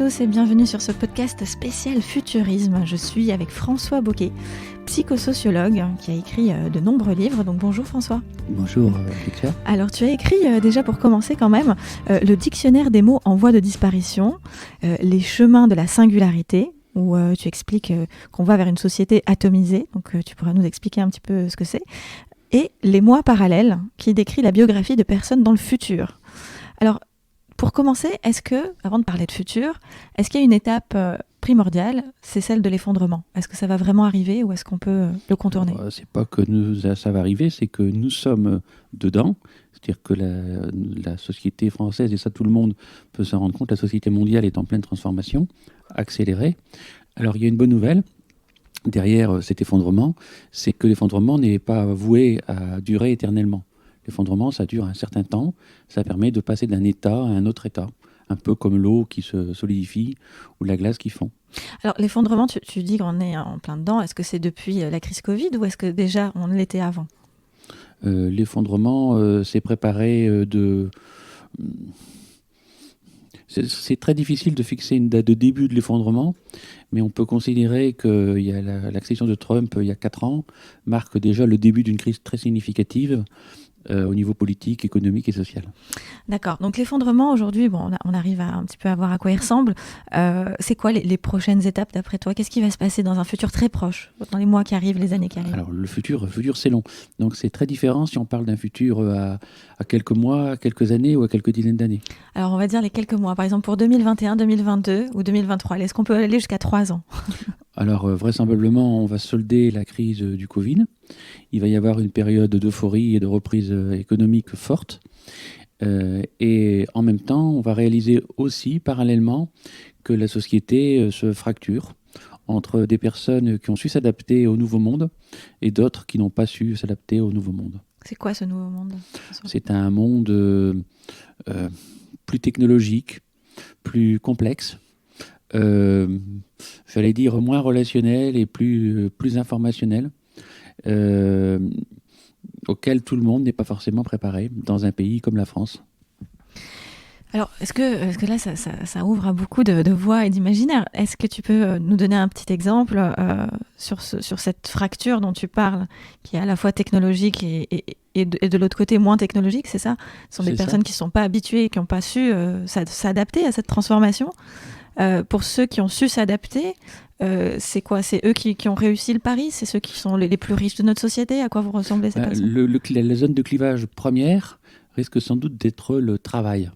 tous et bienvenue sur ce podcast spécial futurisme. Je suis avec François Bocquet, psychosociologue qui a écrit de nombreux livres. Donc bonjour François. Bonjour Victor. Alors tu as écrit déjà pour commencer quand même le dictionnaire des mots en voie de disparition, les chemins de la singularité, où tu expliques qu'on va vers une société atomisée. Donc tu pourras nous expliquer un petit peu ce que c'est. Et les mois parallèles, qui décrit la biographie de personnes dans le futur. Alors pour commencer, est-ce que, avant de parler de futur, est-ce qu'il y a une étape primordiale, c'est celle de l'effondrement? Est-ce que ça va vraiment arriver ou est-ce qu'on peut le contourner? C'est pas que ça va arriver, c'est que nous sommes dedans. C'est-à-dire que la société française, et ça tout le monde peut s'en rendre compte, la société mondiale est en pleine transformation, accélérée. Alors il y a une bonne nouvelle derrière cet effondrement, c'est que l'effondrement n'est pas voué à durer éternellement. L'effondrement, ça dure un certain temps, ça permet de passer d'un état à un autre état, un peu comme l'eau qui se solidifie ou la glace qui fond. Alors l'effondrement, tu dis qu'on est en plein dedans, est-ce que c'est depuis la crise Covid ou est-ce que déjà on l'était avant? L'effondrement s'est préparé C'est très difficile de fixer une date de début de l'effondrement, mais on peut considérer que l'accession de Trump il y a 4 ans marque déjà le début d'une crise très significative au niveau politique, économique et social. D'accord. Donc l'effondrement aujourd'hui, on arrive à un petit peu à voir à quoi il ressemble. C'est quoi les prochaines étapes d'après toi? Qu'est-ce qui va se passer dans un futur très proche, dans les mois qui arrivent, les années qui arrivent? Alors le futur c'est long. Donc c'est très différent si on parle d'un futur à quelques mois, à quelques années ou à quelques dizaines d'années. Alors on va dire les quelques mois. Par exemple pour 2021, 2022 ou 2023. Est-ce qu'on peut aller jusqu'à 3 ans? Alors vraisemblablement, on va solder la crise du Covid. Il va y avoir une période d'euphorie et de reprise économique forte. Et en même temps, on va réaliser aussi parallèlement que la société se fracture entre des personnes qui ont su s'adapter au nouveau monde et d'autres qui n'ont pas su s'adapter au nouveau monde. C'est quoi ce nouveau monde? C'est un monde plus technologique, plus complexe, j'allais dire moins relationnel et plus informationnel, auquel tout le monde n'est pas forcément préparé dans un pays comme la France. Alors, est-ce que là, ça ouvre à beaucoup de voies et d'imaginaires? Est-ce que tu peux nous donner un petit exemple sur cette fracture dont tu parles, qui est à la fois technologique et de l'autre côté moins technologique, c'est ça? Ce sont des personnes qui ne sont pas habituées, qui n'ont pas su s'adapter à cette transformation. Pour ceux qui ont su s'adapter, c'est quoi? C'est eux qui ont réussi le pari? C'est ceux qui sont les plus riches de notre société? À quoi vous ressemblez ces personnes? La zone de clivage première risque sans doute d'être le travail.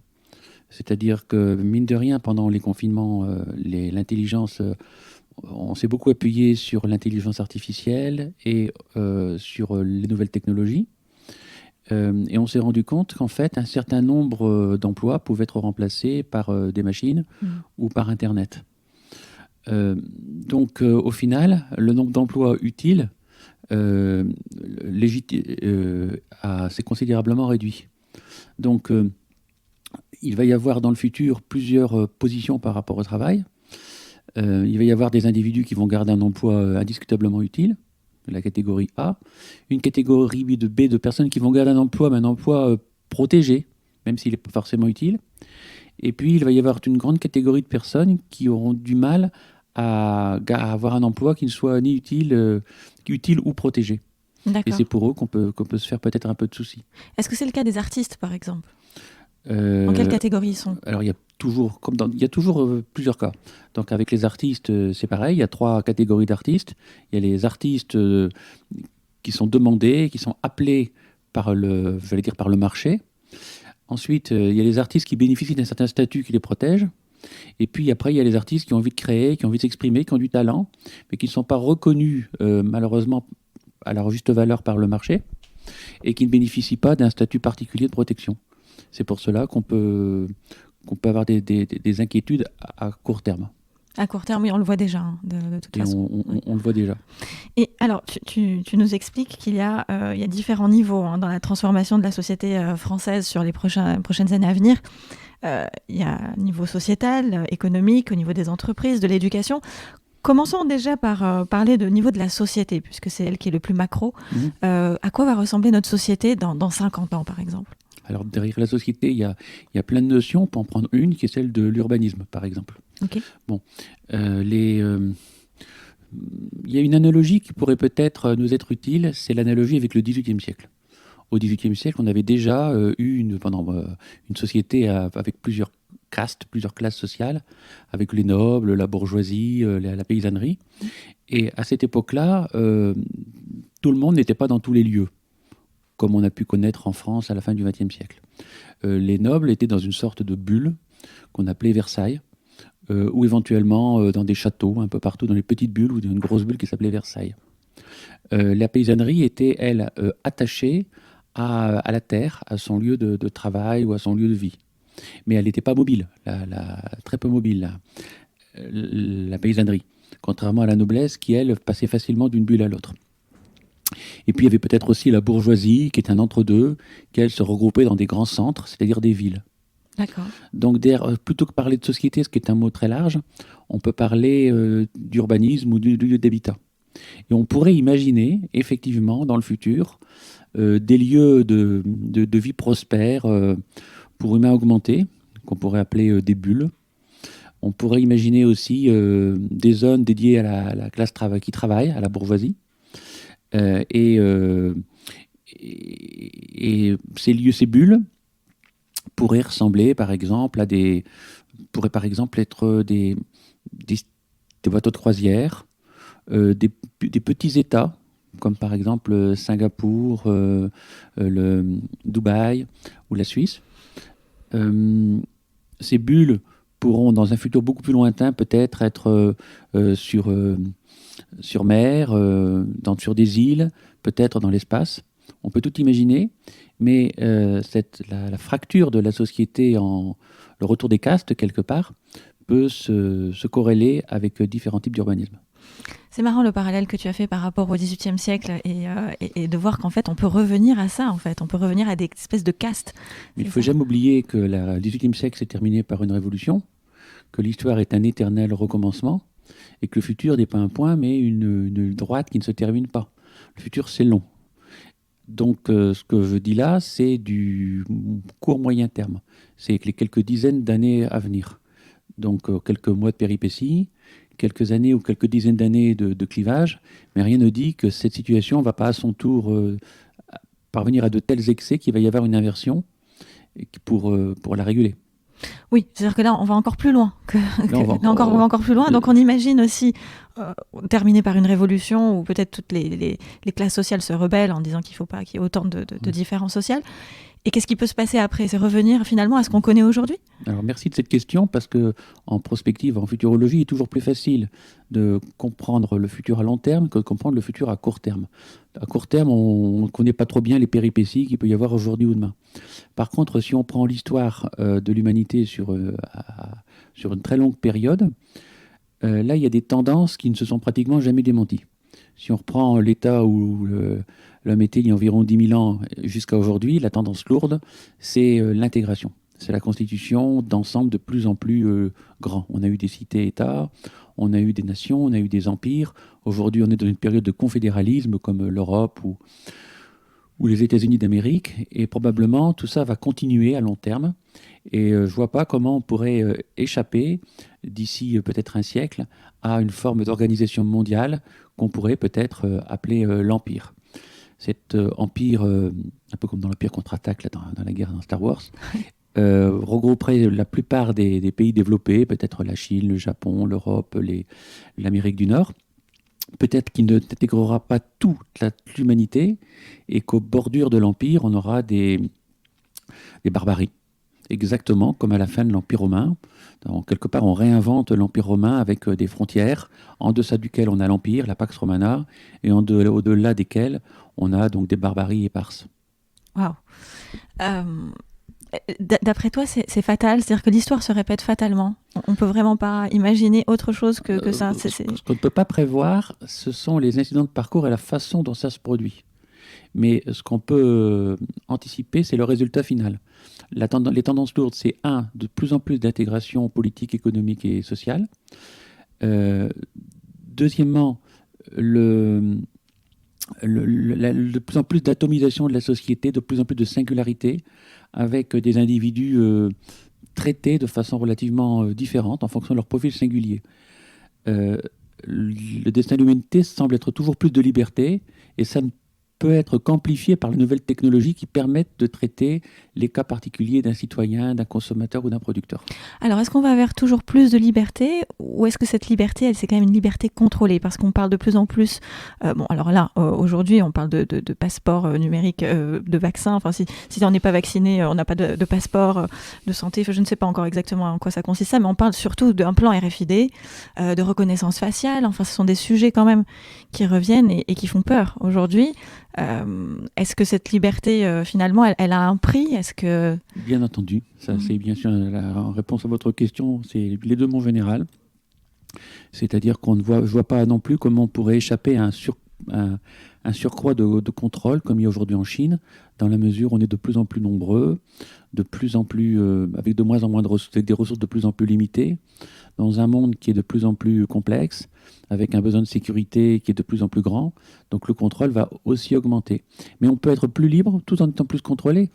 C'est-à-dire que, mine de rien, pendant les confinements, l'intelligence, on s'est beaucoup appuyé sur l'intelligence artificielle et sur les nouvelles technologies. Et on s'est rendu compte qu'en fait, un certain nombre d'emplois pouvaient être remplacés par des machines ou par Internet. Donc, au final, le nombre d'emplois utiles s'est considérablement réduit. Donc, il va y avoir dans le futur plusieurs positions par rapport au travail. Il va y avoir des individus qui vont garder un emploi indiscutablement utile, la catégorie A, une catégorie B de personnes qui vont garder un emploi, mais un emploi protégé, même s'il n'est pas forcément utile. Et puis, il va y avoir une grande catégorie de personnes qui auront du mal à avoir un emploi qui ne soit ni utile ou protégé. D'accord. Et c'est pour eux qu'on peut se faire peut-être un peu de soucis. Est-ce que c'est le cas des artistes, par exemple? En quelle catégorie ils sont? Alors, il y a toujours plusieurs cas. Donc, avec les artistes, c'est pareil. Il y a 3 catégories d'artistes. Il y a les artistes qui sont demandés, qui sont appelés par le marché. Ensuite, il y a les artistes qui bénéficient d'un certain statut qui les protège. Et puis après, il y a les artistes qui ont envie de créer, qui ont envie de s'exprimer, qui ont du talent, mais qui ne sont pas reconnus, malheureusement, à leur juste valeur par le marché et qui ne bénéficient pas d'un statut particulier de protection. C'est pour cela qu'on peut avoir des inquiétudes à court terme. À court terme, oui, on le voit déjà, de toute façon. On le voit déjà. Et alors, tu nous expliques qu'il y a différents niveaux dans la transformation de la société française sur les prochaines années à venir. Il y a un niveau sociétal, économique, au niveau des entreprises, de l'éducation. Commençons déjà par parler de niveau de la société, puisque c'est elle qui est le plus macro. À quoi va ressembler notre société dans 50 ans, par exemple? Alors, derrière la société, il y a plein de notions. On peut en prendre une qui est celle de l'urbanisme, par exemple. Ok. Bon, les, il y a une analogie qui pourrait peut-être nous être utile, c'est l'analogie avec le XVIIIe siècle. Au XVIIIe siècle, on avait déjà eu une société avec plusieurs castes, plusieurs classes sociales, avec les nobles, la bourgeoisie, la paysannerie. Et à cette époque-là, tout le monde n'était pas dans tous les lieux, comme on a pu connaître en France à la fin du XXe siècle. Les nobles étaient dans une sorte de bulle qu'on appelait Versailles, ou éventuellement dans des châteaux, un peu partout, dans les petites bulles ou dans une grosse bulle qui s'appelait Versailles. La paysannerie était, elle, attachée à la terre, à son lieu de travail ou à son lieu de vie. Mais elle n'était pas mobile, très peu mobile, la paysannerie, contrairement à la noblesse qui, elle, passait facilement d'une bulle à l'autre. Et puis il y avait peut-être aussi la bourgeoisie, qui est un entre-deux, qui, elle, se regroupait dans des grands centres, c'est-à-dire des villes. D'accord. Donc, plutôt que parler de société, ce qui est un mot très large, on peut parler d'urbanisme ou du lieu d'habitat. Et on pourrait imaginer, effectivement, dans le futur, des lieux de vie prospère pour humains augmentés, qu'on pourrait appeler des bulles. On pourrait imaginer aussi des zones dédiées à la classe qui travaille, à la bourgeoisie. Et ces lieux, ces bulles, pourraient ressembler, par exemple, pourraient par exemple être des bateaux de croisière, des petits États, comme par exemple Singapour, le Dubaï ou la Suisse. Ces bulles pourront, dans un futur beaucoup plus lointain, peut-être être sur mer, sur des îles, peut-être dans l'espace. On peut tout imaginer, mais la fracture de la société, le retour des castes, quelque part, peut se corréler avec différents types d'urbanisme. C'est marrant le parallèle que tu as fait par rapport au XVIIIe siècle et de voir qu'en fait on peut revenir à ça, en fait. On peut revenir à des espèces de castes. Mais il ne faut jamais oublier que le XVIIIe siècle s'est terminé par une révolution, que l'histoire est un éternel recommencement et que le futur n'est pas un point mais une droite qui ne se termine pas. Le futur, c'est long. Donc ce que je dis là, c'est du court moyen terme. C'est les quelques dizaines d'années à venir. Donc quelques mois de péripéties, quelques années ou quelques dizaines d'années de clivage, mais rien ne dit que cette situation ne va pas à son tour parvenir à de tels excès qu'il va y avoir une inversion pour la réguler. Oui, c'est-à-dire que là, on va encore plus loin. Là, on va on va encore plus loin. Donc, on imagine aussi terminer par une révolution où peut-être toutes les classes sociales se rebellent en disant qu'il ne faut pas qu'il y ait autant de différences sociales. Et qu'est-ce qui peut se passer après? C'est revenir finalement à ce qu'on connaît aujourd'hui? Alors merci de cette question parce que en prospective, en futurologie, il est toujours plus facile de comprendre le futur à long terme que de comprendre le futur à court terme. À court terme, on ne connaît pas trop bien les péripéties qu'il peut y avoir aujourd'hui ou demain. Par contre, si on prend l'histoire de l'humanité sur une très longue période, là, il y a des tendances qui ne se sont pratiquement jamais démenties. Si on reprend l'état où l'homme était il y a environ 10 000 ans jusqu'à aujourd'hui, la tendance lourde, c'est l'intégration. C'est la constitution d'ensembles de plus en plus grands. On a eu des cités-États, on a eu des nations, on a eu des empires. Aujourd'hui, on est dans une période de confédéralisme comme l'Europe ou les États-Unis d'Amérique. Et probablement, tout ça va continuer à long terme. Et je ne vois pas comment on pourrait échapper, d'ici peut-être un siècle, à une forme d'organisation mondiale qu'on pourrait peut-être appeler l'Empire. Cet empire, un peu comme dans l'Empire contre-attaque là, dans la guerre dans Star Wars, regrouperait la plupart des pays développés, peut-être la Chine, le Japon, l'Europe, l'Amérique du Nord. Peut-être qu'il n'intégrera pas toute l'humanité et qu'aux bordures de l'Empire, on aura des barbaries. Exactement comme à la fin de l'Empire romain. Donc, quelque part, on réinvente l'Empire romain avec des frontières, en deçà duquel on a l'Empire, la Pax Romana, et au-delà desquelles on a donc des barbaries éparses. Waouh. D'après toi, c'est fatal? C'est-à-dire que l'histoire se répète fatalement? On ne peut vraiment pas imaginer autre chose que ça? Ce qu'on ne peut pas prévoir, ce sont les incidents de parcours et la façon dont ça se produit. Mais ce qu'on peut anticiper, c'est le résultat final. Les tendances lourdes, c'est de plus en plus d'intégration politique, économique et sociale. Deuxièmement, de plus en plus d'atomisation de la société, de plus en plus de singularité, avec des individus traités de façon relativement différente en fonction de leur profil singulier. Le destin de l'humanité semble être toujours plus de liberté, et ça ne peut être qu'amplifié par les nouvelles technologies qui permettent de traiter les cas particuliers d'un citoyen, d'un consommateur ou d'un producteur. Alors, est-ce qu'on va vers toujours plus de liberté, ou est-ce que cette liberté, elle, c'est quand même une liberté contrôlée? Parce qu'on parle de plus en plus... bon, alors là, aujourd'hui, on parle de passeport numérique, de vaccin. Enfin, si on n'est pas vacciné, on n'a pas de passeport de santé. Enfin, je ne sais pas encore exactement en quoi ça consiste, ça, mais on parle surtout d'un plan RFID, de reconnaissance faciale. Enfin, ce sont des sujets quand même qui reviennent et qui font peur aujourd'hui. Est-ce que cette liberté, finalement, elle a un prix? Est-ce que... Bien entendu, ça c'est bien sûr la réponse à votre question, c'est les deux mots général. C'est-à-dire je ne vois pas non plus comment on pourrait échapper à un surcroît de contrôle comme il y a aujourd'hui en Chine, dans la mesure où on est de plus en plus nombreux, de plus en plus, avec de moins en moins de ressources, avec des ressources de plus en plus limitées, dans un monde qui est de plus en plus complexe, avec un besoin de sécurité qui est de plus en plus grand. Donc le contrôle va aussi augmenter. Mais on peut être plus libre tout en étant plus contrôlé.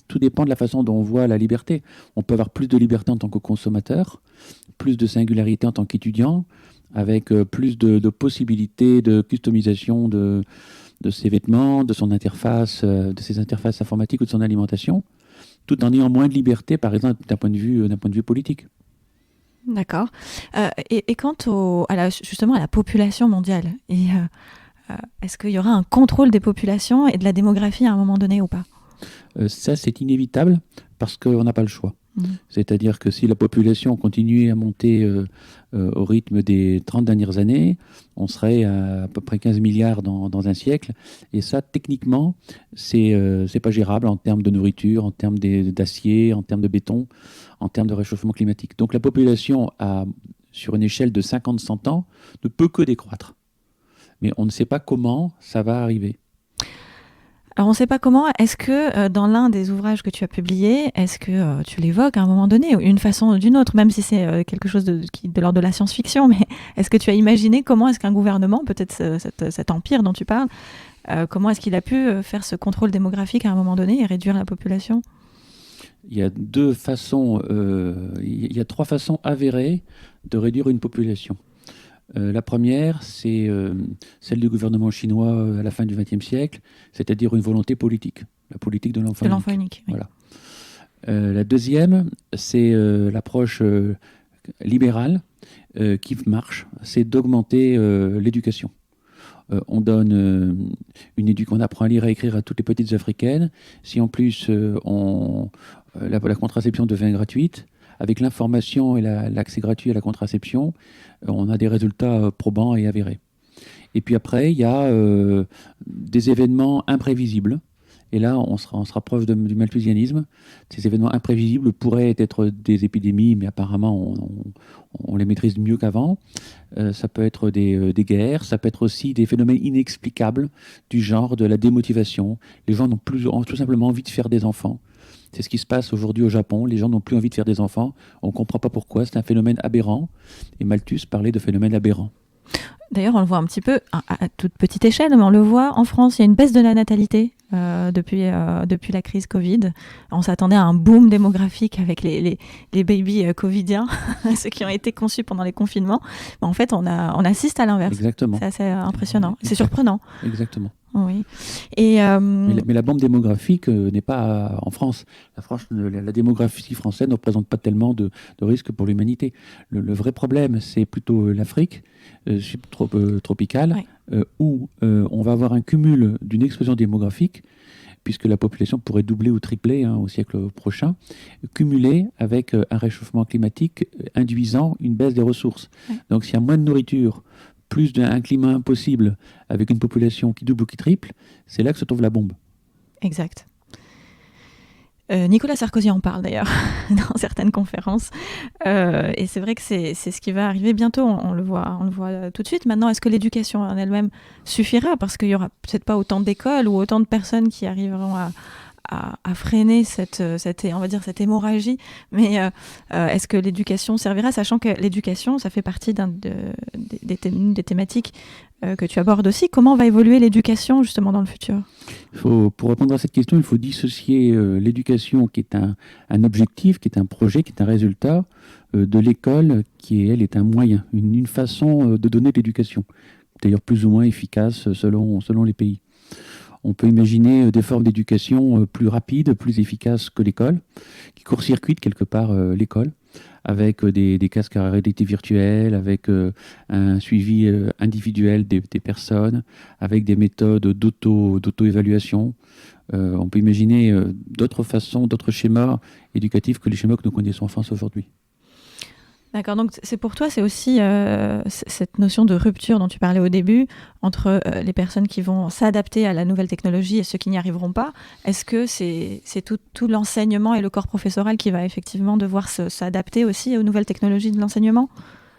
Tout dépend de la façon dont on voit la liberté. On peut avoir plus de liberté en tant que consommateur, plus de singularité en tant qu'étudiant, avec plus de possibilités de customisation de ses vêtements, de son interface, de ses interfaces informatiques ou de son alimentation, tout en ayant moins de liberté, par exemple, d'un point de vue politique. D'accord. Et quant justement à la population mondiale, est-ce qu'il y aura un contrôle des populations et de la démographie à un moment donné ou pas? Ça, c'est inévitable parce qu'on n'a pas le choix. C'est-à-dire que si la population continuait à monter au rythme des 30 dernières années, on serait à peu près 15 milliards dans un siècle. Et ça, techniquement, c'est pas gérable en termes de nourriture, en termes d'acier, en termes de béton, en termes de réchauffement climatique. Donc la population, sur une échelle de 50-100 ans, ne peut que décroître. Mais on ne sait pas comment ça va arriver. Alors, on ne sait pas comment. Est-ce que dans l'un des ouvrages que tu as publiés, est-ce que tu l'évoques à un moment donné, une façon ou d'une autre, même si c'est quelque chose de l'ordre de la science-fiction, mais est-ce que tu as imaginé comment est-ce qu'un gouvernement, peut-être cet empire dont tu parles, comment est-ce qu'il a pu faire ce contrôle démographique à un moment donné et réduire la population? Il y a trois façons avérées de réduire une population. La première, c'est celle du gouvernement chinois à la fin du XXe siècle, c'est-à-dire une volonté politique, la politique de l'enfant unique. Oui. Voilà. La deuxième, c'est l'approche libérale qui marche, c'est d'augmenter l'éducation. On donne on apprend à lire et à écrire à toutes les petites africaines. Si en plus la contraception devient gratuite, avec l'information et l'accès gratuit à la contraception, on a des résultats probants et avérés. Et puis après, il y a des événements imprévisibles. Et là, on se rapproche du malthusianisme. Ces événements imprévisibles pourraient être des épidémies, mais apparemment, on les maîtrise mieux qu'avant. Ça peut être des guerres, ça peut être aussi des phénomènes inexplicables du genre de la démotivation. Les gens ont tout simplement envie de faire des enfants. C'est ce qui se passe aujourd'hui au Japon. Les gens n'ont plus envie de faire des enfants. On ne comprend pas pourquoi. C'est un phénomène aberrant. Et Malthus parlait de phénomène aberrant. D'ailleurs, on le voit un petit peu à toute petite échelle, mais on le voit en France. Il y a une baisse de la natalité depuis la crise Covid. On s'attendait à un boom démographique avec les babies covidiens, ceux qui ont été conçus pendant les confinements. Mais en fait, on assiste à l'inverse. Exactement. C'est assez impressionnant. C'est surprenant. Exactement. Oui. Mais la bombe démographique n'est pas en France. La démographie française ne représente pas tellement de risques pour l'humanité. Le vrai problème, c'est plutôt l'Afrique subtropicale, ouais. Où on va avoir un cumul d'une explosion démographique, puisque la population pourrait doubler ou tripler au siècle prochain, cumulée avec un réchauffement climatique induisant une baisse des ressources. Ouais. Donc s'il y a moins de nourriture, plus d'un climat impossible, avec une population qui double ou qui triple, c'est là que se trouve la bombe. Exact. Nicolas Sarkozy en parle d'ailleurs dans certaines conférences. Et c'est vrai que c'est ce qui va arriver bientôt, on le voit tout de suite. Maintenant, est-ce que l'éducation en elle-même suffira? Parce qu'il n'y aura peut-être pas autant d'écoles ou autant de personnes qui arriveront à freiner on va dire cette hémorragie, mais est-ce que l'éducation servira, sachant que l'éducation, ça fait partie des thématiques que tu abordes aussi. Comment va évoluer l'éducation justement dans le futur? Pour répondre à cette question, il faut dissocier l'éducation qui est un objectif, qui est un projet, qui est un résultat, de l'école qui, elle, est un moyen, une façon de donner de l'éducation, d'ailleurs plus ou moins efficace selon les pays. On peut imaginer des formes d'éducation plus rapides, plus efficaces que l'école, qui court-circuitent quelque part l'école, avec des casques à réalité virtuelle, avec un suivi individuel des personnes, avec des méthodes d'auto-évaluation. On peut imaginer d'autres façons, d'autres schémas éducatifs que les schémas que nous connaissons en France aujourd'hui. D'accord, donc c'est pour toi, c'est aussi cette notion de rupture dont tu parlais au début, entre les personnes qui vont s'adapter à la nouvelle technologie et ceux qui n'y arriveront pas. Est-ce que c'est tout l'enseignement et le corps professoral qui va effectivement devoir s'adapter aussi aux nouvelles technologies de l'enseignement?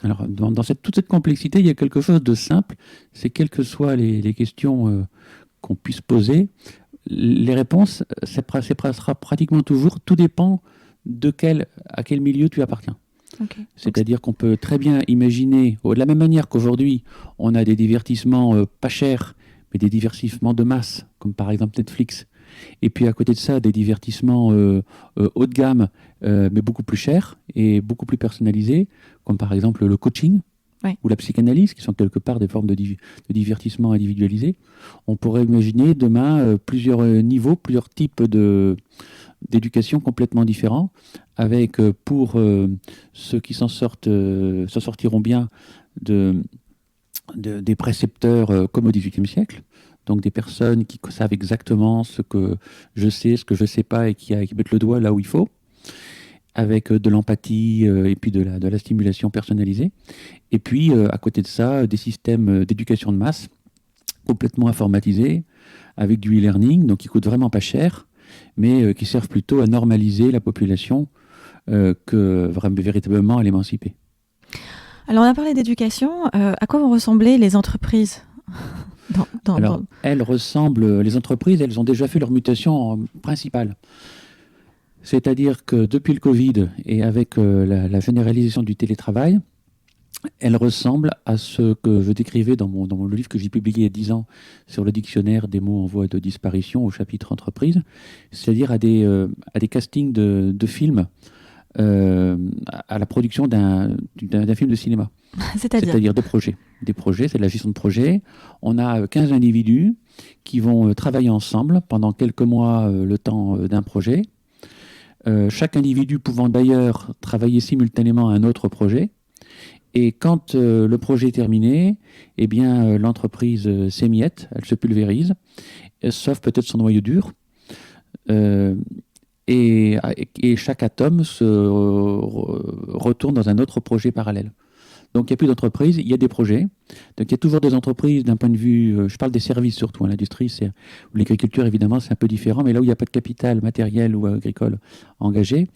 Alors, dans toute cette complexité, il y a quelque chose de simple, c'est quelles que soient les questions qu'on puisse poser, les réponses, sera pratiquement toujours, tout dépend à quel milieu tu appartiens. Okay. C'est-à-dire qu'on peut très bien imaginer, de la même manière qu'aujourd'hui, on a des divertissements pas chers, mais des divertissements de masse, comme par exemple Netflix. Et puis à côté de ça, des divertissements haut de gamme, mais beaucoup plus chers et beaucoup plus personnalisés, comme par exemple le coaching ou la psychanalyse, qui sont quelque part des formes de divertissement individualisés. On pourrait imaginer demain plusieurs niveaux, plusieurs types d'éducation complètement différents, avec pour ceux qui s'en sortiront bien des précepteurs comme au XVIIIe siècle, donc des personnes qui savent exactement ce que je sais, ce que je ne sais pas et qui mettent le doigt là où il faut, avec de l'empathie et puis de la stimulation personnalisée. Et puis à côté de ça, des systèmes d'éducation de masse complètement informatisés, avec du e-learning, donc qui coûtent vraiment pas cher, mais qui servent plutôt à normaliser la population que véritablement à l'émanciper. Alors on a parlé d'éducation, à quoi vont ressembler les entreprises les entreprises, elles ont déjà fait leur mutation principale. C'est-à-dire que depuis le Covid et avec la généralisation du télétravail, elles ressemblent à ce que je décrivais dans le livre que j'ai publié il y a 10 ans sur le dictionnaire des mots en voie de disparition au chapitre entreprise, c'est-à-dire à des castings de films à la production d'un film de cinéma. C'est-à-dire des projets. Des projets, c'est de la gestion de projet. On a 15 individus qui vont travailler ensemble pendant quelques mois le temps d'un projet. Chaque individu pouvant d'ailleurs travailler simultanément à un autre projet. Et quand le projet est terminé, eh bien, l'entreprise s'émiette, elle se pulvérise, sauf peut-être son noyau dur. Et chaque atome se retourne dans un autre projet parallèle. Donc il n'y a plus d'entreprise, il y a des projets. Donc il y a toujours des entreprises d'un point de vue, je parle des services surtout, l'industrie, ou l'agriculture évidemment c'est un peu différent, mais là où il n'y a pas de capital matériel ou agricole engagé,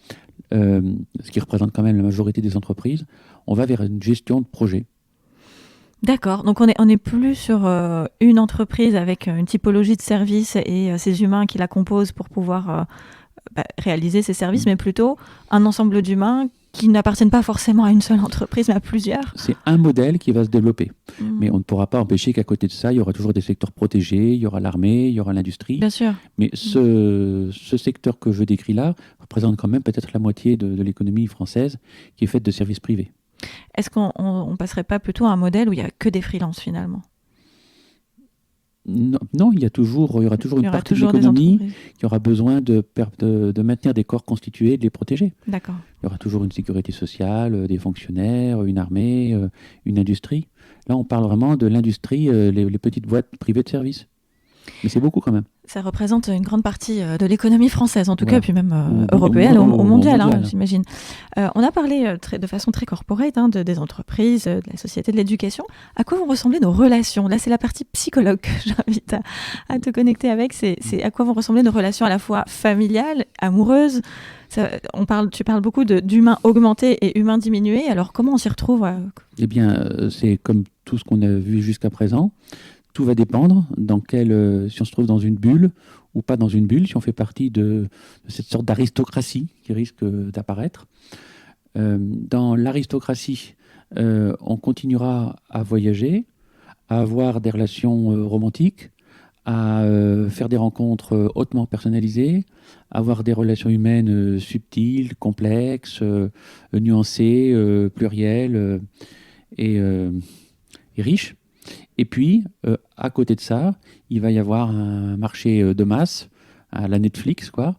ce qui représente quand même la majorité des entreprises, on va vers une gestion de projet. D'accord, donc on est plus sur une entreprise avec une typologie de services et ces humains qui la composent pour pouvoir réaliser ces services, mais plutôt un ensemble d'humains qui n'appartiennent pas forcément à une seule entreprise, mais à plusieurs. C'est un modèle qui va se développer. Mais on ne pourra pas empêcher qu'à côté de ça, il y aura toujours des secteurs protégés, il y aura l'armée, il y aura l'industrie. Bien sûr. Mais ce secteur que je décris là représente quand même peut-être la moitié de l'économie française qui est faite de services privés. Est-ce qu'on passerait pas plutôt à un modèle où il n'y a que des freelances finalement ? Non, il y aura toujours une partie de l'économie qui aura besoin de maintenir des corps constitués et de les protéger. D'accord. Il y aura toujours une sécurité sociale, des fonctionnaires, une armée, une industrie. Là, on parle vraiment de l'industrie, les petites boîtes privées de services. Mais c'est beaucoup quand même. Ça représente une grande partie de l'économie française, en tout cas, puis même européenne, au mondial, j'imagine. On a parlé de façon très corporate des entreprises, de la société, de l'éducation. À quoi vont ressembler nos relations ? Là, c'est la partie psychologue que j'invite à te connecter avec. C'est à quoi vont ressembler nos relations à la fois familiales, amoureuses. Tu parles beaucoup d'humains augmentés et humains diminués. Alors, comment on s'y retrouve ? Eh bien, c'est comme tout ce qu'on a vu jusqu'à présent. Tout va dépendre si on se trouve dans une bulle ou pas dans une bulle, si on fait partie de cette sorte d'aristocratie qui risque d'apparaître. Dans l'aristocratie, on continuera à voyager, à avoir des relations romantiques, à faire des rencontres hautement personnalisées, à avoir des relations humaines subtiles, complexes, nuancées, plurielles et riches. Et puis, à côté de ça, il va y avoir un marché de masse, à la Netflix, quoi,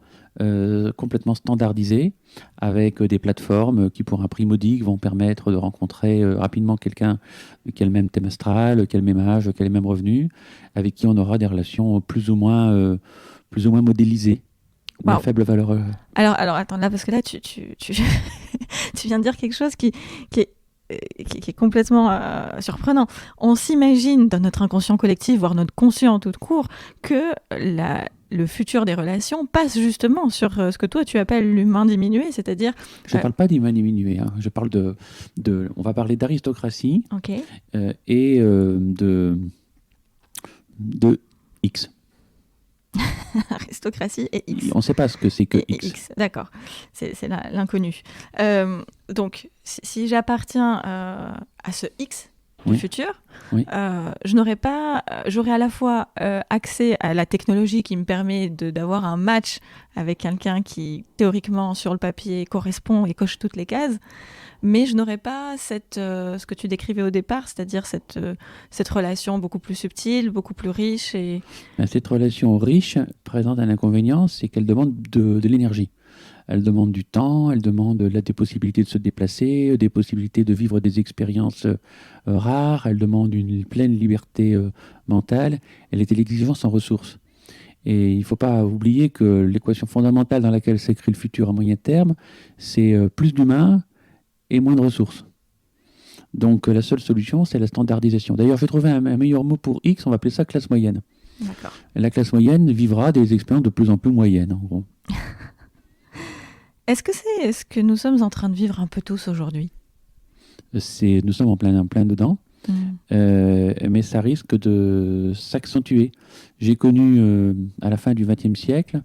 complètement standardisé, avec des plateformes qui, pour un prix modique, vont permettre de rencontrer rapidement quelqu'un qui a le même thème astral, qui a le même âge, qui a les mêmes revenus, avec qui on aura des relations plus ou moins modélisées, ou à faible valeur. Alors, attends, là, parce que là, tu viens de dire quelque chose qui est complètement surprenant. On s'imagine dans notre inconscient collectif, voire notre conscient tout court, que le futur des relations passe justement sur ce que toi tu appelles l'humain diminué, c'est-à-dire... Je ne parle pas d'humain diminué, hein. Je parle on va parler d'aristocratie et de X. Aristocratie et X. On ne sait pas ce que c'est que X. D'accord, c'est l'inconnu. Donc, si j'appartiens à ce X du futur, j'aurai à la fois accès à la technologie qui me permet d'avoir un match avec quelqu'un qui, théoriquement, sur le papier, correspond et coche toutes les cases, mais je n'aurai pas ce que tu décrivais au départ, c'est-à-dire cette relation beaucoup plus subtile, beaucoup plus riche. Cette relation riche présente un inconvénient, c'est qu'elle demande de l'énergie. Elle demande du temps, elle demande des possibilités de se déplacer, des possibilités de vivre des expériences rares, elle demande une pleine liberté mentale, elle est l'exigence en ressources. Et il ne faut pas oublier que l'équation fondamentale dans laquelle s'écrit le futur à moyen terme, c'est plus d'humains et moins de ressources. Donc la seule solution, c'est la standardisation. D'ailleurs, je vais trouver un meilleur mot pour X, on va appeler ça classe moyenne. D'accord. La classe moyenne vivra des expériences de plus en plus moyennes, en gros. Est-ce que c'est ce que nous sommes en train de vivre un peu tous aujourd'hui ? Nous sommes en plein dedans, mais ça risque de s'accentuer. J'ai connu, à la fin du XXe siècle,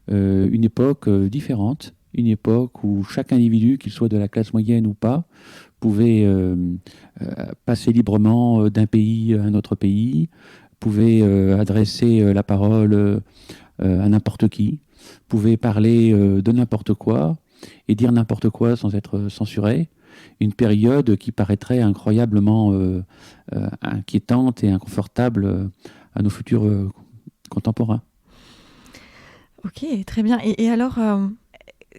une époque différente, une époque où chaque individu, qu'il soit de la classe moyenne ou pas, pouvait passer librement d'un pays à un autre pays, pouvait adresser la parole à n'importe qui, pouvait parler de n'importe quoi et dire n'importe quoi sans être censuré. Une période qui paraîtrait incroyablement inquiétante et inconfortable à nos futurs contemporains. Ok, très bien. Et alors,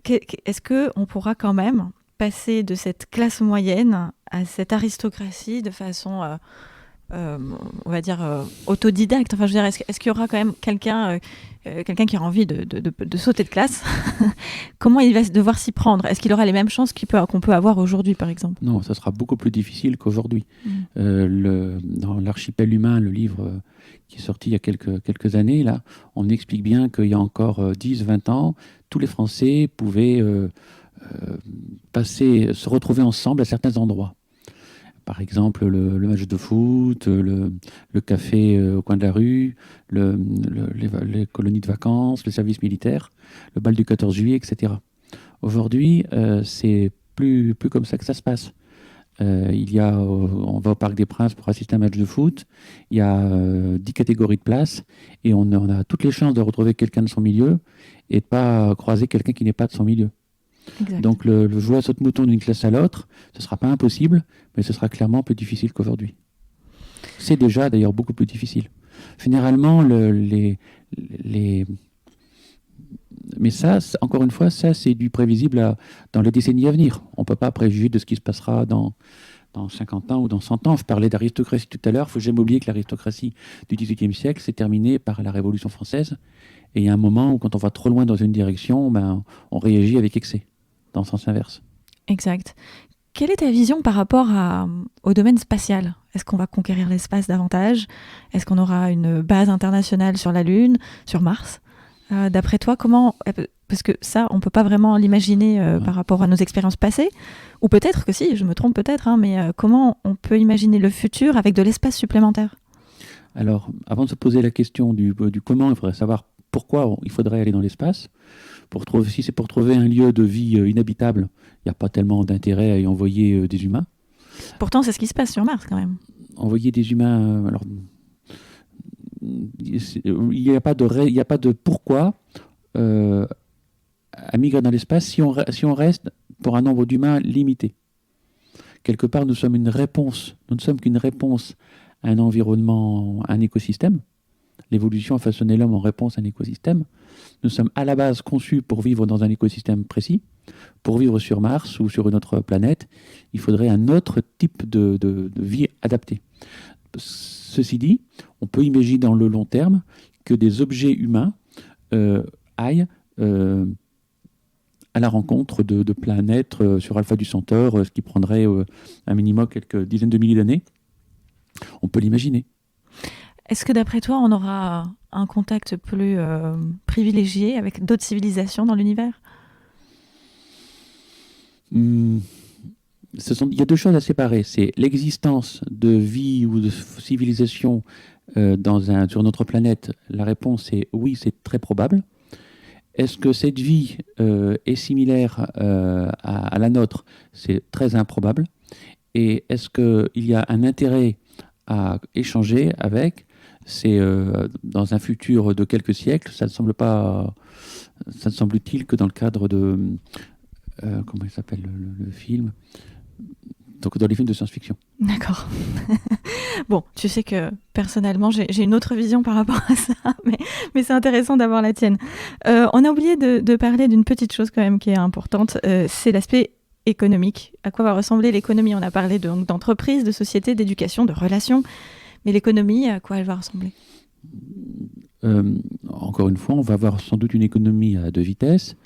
est-ce qu'on pourra quand même passer de cette classe moyenne à cette aristocratie de façon... on va dire autodidacte. Enfin, je veux dire, est-ce qu'il y aura quand même quelqu'un qui aura envie de sauter de classe? Comment il va devoir s'y prendre? Est-ce qu'il aura les mêmes chances qu'on peut avoir aujourd'hui, par exemple? Non, ça sera beaucoup plus difficile qu'aujourd'hui. Dans l'Archipel humain, le livre qui est sorti il y a quelques années, là, on explique bien qu'il y a encore 10-20 ans, tous les Français pouvaient se retrouver ensemble à certains endroits. Par exemple, le match de foot, le café au coin de la rue, les colonies de vacances, le service militaire, le bal du 14 juillet, etc. Aujourd'hui, c'est plus comme ça que ça se passe. On va au Parc des Princes pour assister à un match de foot, il y a 10 catégories de places, et on a toutes les chances de retrouver quelqu'un de son milieu et de ne pas croiser quelqu'un qui n'est pas de son milieu. Exact. Donc le jouer à saute-mouton d'une classe à l'autre, ce ne sera pas impossible, mais ce sera clairement plus difficile qu'aujourd'hui. C'est déjà d'ailleurs beaucoup plus difficile. Généralement, mais ça, encore une fois, ça c'est du prévisible dans les décennies à venir. On ne peut pas préjuger de ce qui se passera dans 50 ans ou dans 100 ans. Je parlais d'aristocratie tout à l'heure, il ne faut jamais oublier que l'aristocratie du XVIIIe siècle s'est terminée par la Révolution française. Et il y a un moment où quand on va trop loin dans une direction, on réagit avec excès, dans le sens inverse. Exact. Quelle est ta vision par rapport au domaine spatial ? Est-ce qu'on va conquérir l'espace davantage ? Est-ce qu'on aura une base internationale sur la Lune, sur Mars ? D'après toi, comment... Parce que ça, on ne peut pas vraiment l'imaginer par rapport à nos expériences passées. Ou peut-être que si, je me trompe peut-être, mais comment on peut imaginer le futur avec de l'espace supplémentaire ? Alors, avant de se poser la question du comment, il faudrait savoir pourquoi il faudrait aller dans l'espace. Si c'est pour trouver un lieu de vie inhabitable, il n'y a pas tellement d'intérêt à y envoyer des humains. Pourtant, c'est ce qui se passe sur Mars quand même. Envoyer des humains, alors il n'y a pas de pourquoi à migrer dans l'espace si on reste pour un nombre d'humains limité. Quelque part, nous ne sommes qu'une réponse à un environnement, à un écosystème. L'évolution a façonné l'homme en réponse à un écosystème. Nous sommes à la base conçus pour vivre dans un écosystème précis. Pour vivre sur Mars ou sur une autre planète, il faudrait un autre type de vie adaptée. Ceci dit, on peut imaginer dans le long terme que des objets humains aillent à la rencontre de planètes sur Alpha du Centaure, ce qui prendrait un minimum quelques dizaines de milliers d'années. On peut l'imaginer. Est-ce que d'après toi, on aura un contact plus privilégié avec d'autres civilisations dans l'univers ? Il y a deux choses à séparer. C'est l'existence de vie ou de civilisation sur notre planète. La réponse est oui, c'est très probable. Est-ce que cette vie est similaire à la nôtre ? C'est très improbable. Et est-ce qu'il y a un intérêt à échanger avec ? C'est dans un futur de quelques siècles. Ça ne semble utile que dans le cadre de... comment il s'appelle le film ? Donc dans les films de science-fiction. D'accord. Bon, tu sais que personnellement, j'ai une autre vision par rapport à ça, mais c'est intéressant d'avoir la tienne. On a oublié de parler d'une petite chose quand même qui est importante, c'est l'aspect économique. À quoi va ressembler l'économie ? On a parlé d'entreprise, de société, d'éducation, de relations, mais l'économie, à quoi elle va ressembler ? Encore une fois, on va avoir sans doute une économie à deux vitesses.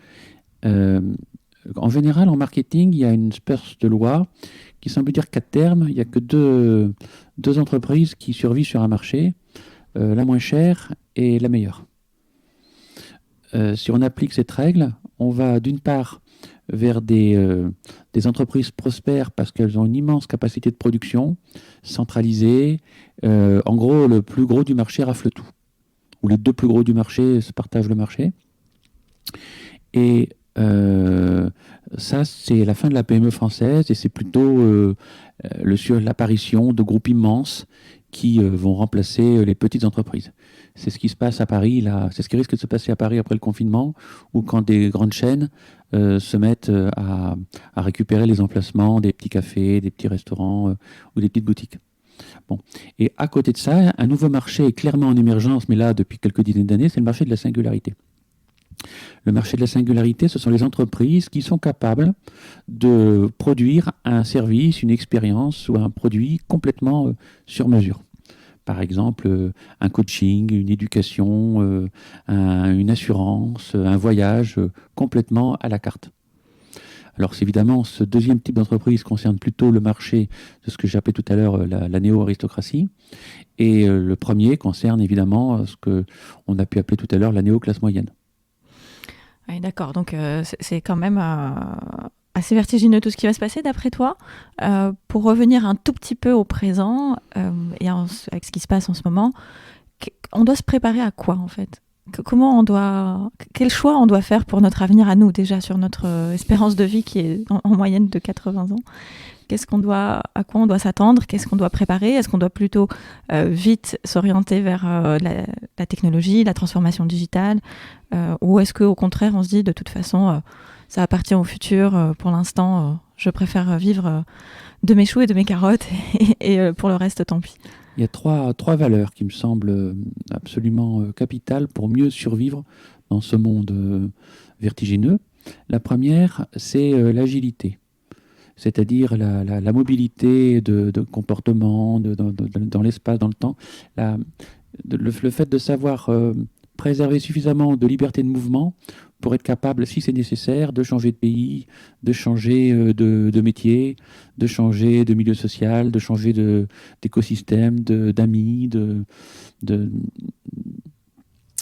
En général, en marketing, il y a une espèce de loi qui semble dire qu'à terme, il n'y a que deux entreprises qui survivent sur un marché, la moins chère et la meilleure. Si on applique cette règle, on va d'une part vers des entreprises prospères parce qu'elles ont une immense capacité de production, centralisée. En gros, le plus gros du marché rafle tout. Ou les deux plus gros du marché se partagent le marché. Et ça, c'est la fin de la PME française et c'est plutôt l'apparition de groupes immenses qui vont remplacer les petites entreprises. C'est ce qui se passe à Paris, là. C'est ce qui risque de se passer à Paris après le confinement, où quand des grandes chaînes se mettent à récupérer les emplacements des petits cafés, des petits restaurants ou des petites boutiques. Bon. Et à côté de ça, un nouveau marché est clairement en émergence, mais là, depuis quelques dizaines d'années, c'est le marché de la singularité. Le marché de la singularité, ce sont les entreprises qui sont capables de produire un service, une expérience ou un produit complètement sur mesure. Par exemple, un coaching, une éducation, une assurance, un voyage complètement à la carte. Alors évidemment, ce deuxième type d'entreprise concerne plutôt le marché de ce que j'appelais tout à l'heure la néo-aristocratie. Et le premier concerne évidemment ce qu'on a pu appeler tout à l'heure la néo-classe moyenne. Oui, d'accord. Donc, c'est quand même assez vertigineux tout ce qui va se passer, d'après toi. Pour revenir un tout petit peu au présent, et avec ce qui se passe en ce moment, on doit se préparer à quoi, en fait ? Quel choix on doit faire pour notre avenir à nous, déjà, sur notre espérance de vie qui est en moyenne de 80 ans ? À quoi on doit s'attendre ? Qu'est-ce qu'on doit préparer ? Est-ce qu'on doit plutôt vite s'orienter vers la technologie, la transformation digitale ? Ou est-ce qu'au contraire, on se dit de toute façon, ça appartient au futur, pour l'instant, je préfère vivre de mes choux et de mes carottes et pour le reste, tant pis. Il y a trois valeurs qui me semblent absolument capitales pour mieux survivre dans ce monde vertigineux. La première, c'est l'agilité. C'est-à-dire la mobilité de comportement dans l'espace, dans le temps. Le fait de savoir préserver suffisamment de liberté de mouvement pour être capable, si c'est nécessaire, de changer de pays, de changer de métier, de changer de milieu social, de changer d'écosystème, d'amis,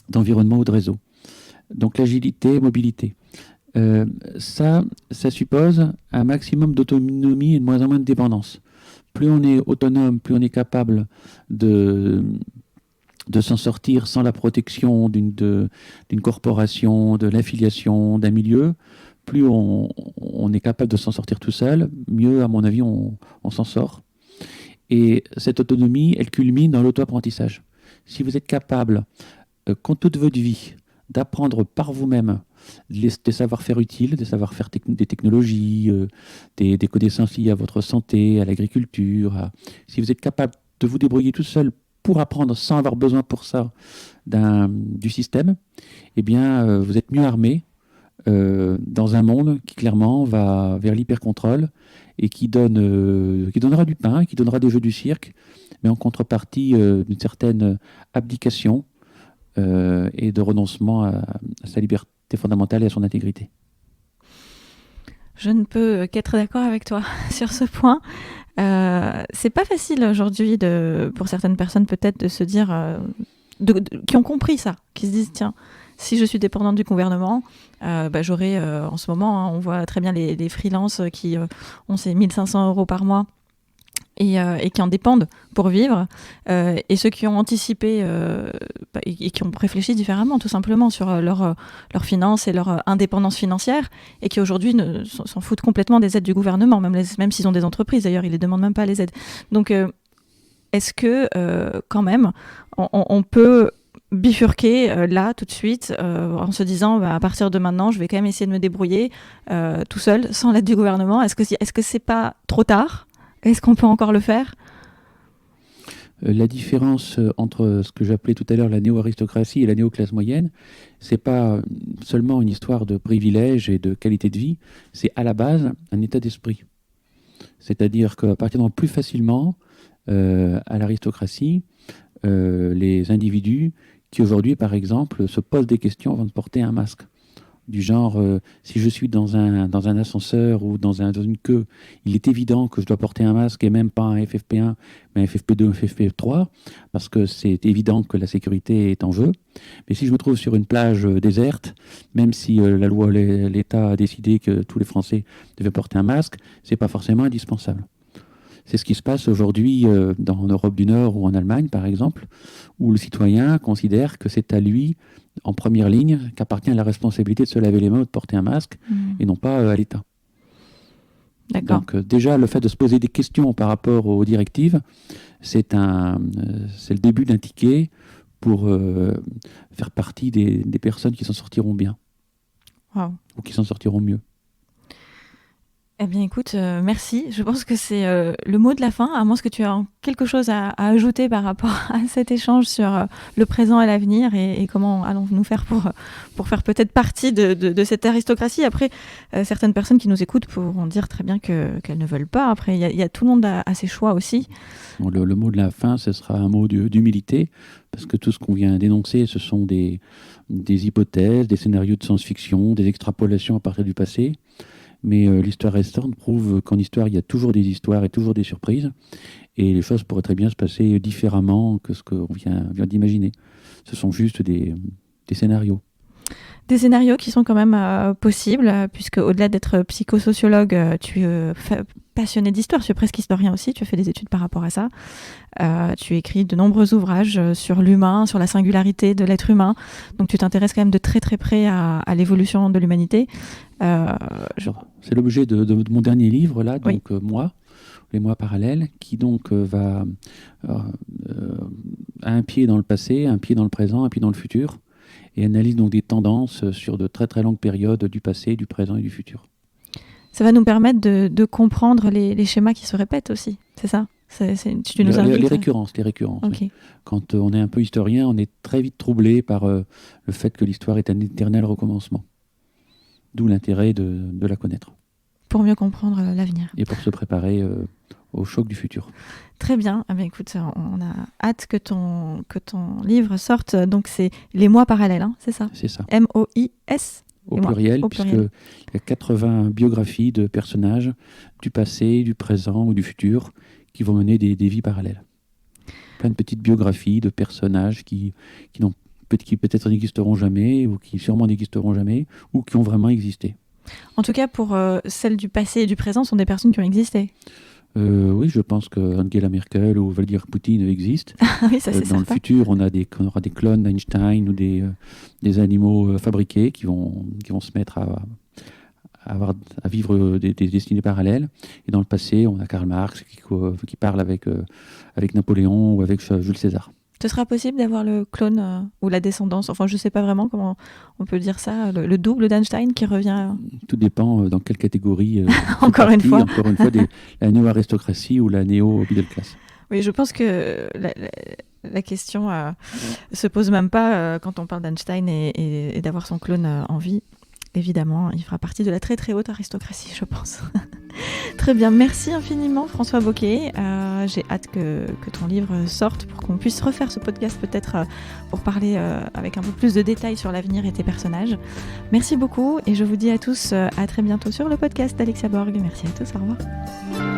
d'environnement ou de réseau. Donc l'agilité, mobilité. Ça suppose un maximum d'autonomie et de moins en moins de dépendance. Plus on est autonome, plus on est capable de de s'en sortir sans la protection d'une corporation, de l'affiliation, d'un milieu, plus on est capable de s'en sortir tout seul, mieux, à mon avis, on s'en sort. Et cette autonomie, elle culmine dans l'auto-apprentissage. Si vous êtes capable, compte toute votre vie, d'apprendre par vous-même des savoir-faire utiles, des savoir-faire des technologies, des connaissances liées à votre santé, à l'agriculture, si vous êtes capable de vous débrouiller tout seul pour apprendre sans avoir besoin pour ça du système, eh bien, vous êtes mieux armé dans un monde qui clairement va vers l'hypercontrôle et qui donnera du pain, qui donnera des jeux du cirque, mais en contrepartie d'une certaine abdication et de renoncement à sa liberté fondamentale et à son intégrité. Je ne peux qu'être d'accord avec toi sur ce point. C'est pas facile aujourd'hui pour certaines personnes peut-être de se dire, qui ont compris ça, qui se disent tiens, si je suis dépendante du gouvernement, j'aurai en ce moment, on voit très bien les freelances qui ont ces 1 500 € par mois et qui en dépendent pour vivre, et ceux qui ont anticipé et qui ont réfléchi différemment tout simplement sur leurs finances et leur indépendance financière, et qui aujourd'hui s'en foutent complètement des aides du gouvernement, même s'ils ont des entreprises d'ailleurs, ils ne les demandent même pas les aides. Donc est-ce que quand même on peut bifurquer là tout de suite en se disant à partir de maintenant je vais quand même essayer de me débrouiller tout seul sans l'aide du gouvernement? Est-ce que c'est pas trop tard? Est-ce qu'on peut encore le faire? La différence entre ce que j'appelais tout à l'heure la néo-aristocratie et la néo-classe moyenne, c'est pas seulement une histoire de privilèges et de qualité de vie, c'est à la base un état d'esprit. C'est-à-dire qu'appartenant plus facilement à l'aristocratie, les individus qui aujourd'hui, par exemple, se posent des questions avant de porter un masque. Du genre, si je suis dans un ascenseur ou dans une queue, il est évident que je dois porter un masque et même pas un FFP1, mais un FFP2, un FFP3, parce que c'est évident que la sécurité est en jeu. Mais si je me trouve sur une plage déserte, même si l'État a décidé que tous les Français devaient porter un masque, c'est pas forcément indispensable. C'est ce qui se passe aujourd'hui en Europe du Nord ou en Allemagne, par exemple, où le citoyen considère que c'est à lui, en première ligne, qu'appartient la responsabilité de se laver les mains ou de porter un masque, et non pas à l'État. D'accord. Donc déjà, le fait de se poser des questions par rapport aux directives, c'est le début d'un ticket pour faire partie des personnes qui s'en sortiront bien. Wow. Ou qui s'en sortiront mieux. Eh bien, écoute, merci. Je pense que c'est le mot de la fin, à moins que tu aies quelque chose à ajouter par rapport à cet échange sur le présent et l'avenir et comment allons-nous faire pour faire peut-être partie de cette aristocratie. Après, certaines personnes qui nous écoutent pourront dire très bien qu'elles ne veulent pas. Après, il y a tout le monde a ses choix aussi. Bon, le mot de la fin, ce sera un mot d'humilité, parce que tout ce qu'on vient d'énoncer, ce sont des hypothèses, des scénarios de science-fiction, des extrapolations à partir du passé. Mais l'histoire récente prouve qu'en histoire, il y a toujours des histoires et toujours des surprises. Et les choses pourraient très bien se passer différemment que ce qu'on vient d'imaginer. Ce sont juste des scénarios. Des scénarios qui sont quand même possibles, puisque au-delà d'être psychosociologue, tu es passionné d'histoire, tu es presque historien aussi, tu as fait des études par rapport à ça. Tu écris de nombreux ouvrages sur l'humain, sur la singularité de l'être humain. Donc tu t'intéresses quand même de très très près à l'évolution de l'humanité. C'est l'objet de mon dernier livre, là, donc oui. Les mois parallèles, qui donc va à un pied dans le passé, un pied dans le présent, un pied dans le futur, et analyse donc des tendances sur de très très longues périodes du passé, du présent et du futur. Ça va nous permettre de comprendre les schémas qui se répètent aussi, c'est ça? Tu nous invites... Les récurrences. Okay. Oui. Quand on est un peu historien, on est très vite troublé par le fait que l'histoire est un éternel recommencement. D'où l'intérêt de la connaître. Pour mieux comprendre l'avenir. Et pour se préparer au choc du futur. Très bien. Ah ben écoute, on a hâte que ton livre sorte. Donc c'est Les mois parallèles, hein, c'est ça? C'est ça. M-O-I-S. Au pluriel, puisqu'il y a 80 biographies de personnages du passé, du présent ou du futur qui vont mener des vies parallèles. Plein de petites biographies de personnages qui peut-être n'existeront jamais, ou qui sûrement n'existeront jamais, ou qui ont vraiment existé. En tout cas, pour celles du passé et du présent, sont des personnes qui ont existé. Oui, je pense que Angela Merkel ou Vladimir Poutine existent. Oui, ça c'est Dans le certain. futur, on aura des clones d'Einstein ou des animaux fabriqués qui vont se mettre à vivre des destinées parallèles. Et dans le passé, on a Karl Marx qui parle avec Napoléon ou avec Jules César. Ce sera possible d'avoir le clone ou la descendance, enfin je sais pas vraiment comment on peut dire ça, le double d'Einstein qui revient. Tout dépend dans quelle catégorie. Encore une fois. Encore une fois, la néo-aristocratie ou la néo-middle class. Oui, je pense que la question se pose même pas quand on parle d'Einstein et d'avoir son clone en vie. Évidemment, il fera partie de la très très haute aristocratie, je pense. Très bien, merci infiniment François Bocquet. J'ai hâte que ton livre sorte pour qu'on puisse refaire ce podcast peut-être pour parler avec un peu plus de détails sur l'avenir et tes personnages. Merci beaucoup et je vous dis à tous à très bientôt sur le podcast d'Alexia Borg. Merci à tous, au revoir.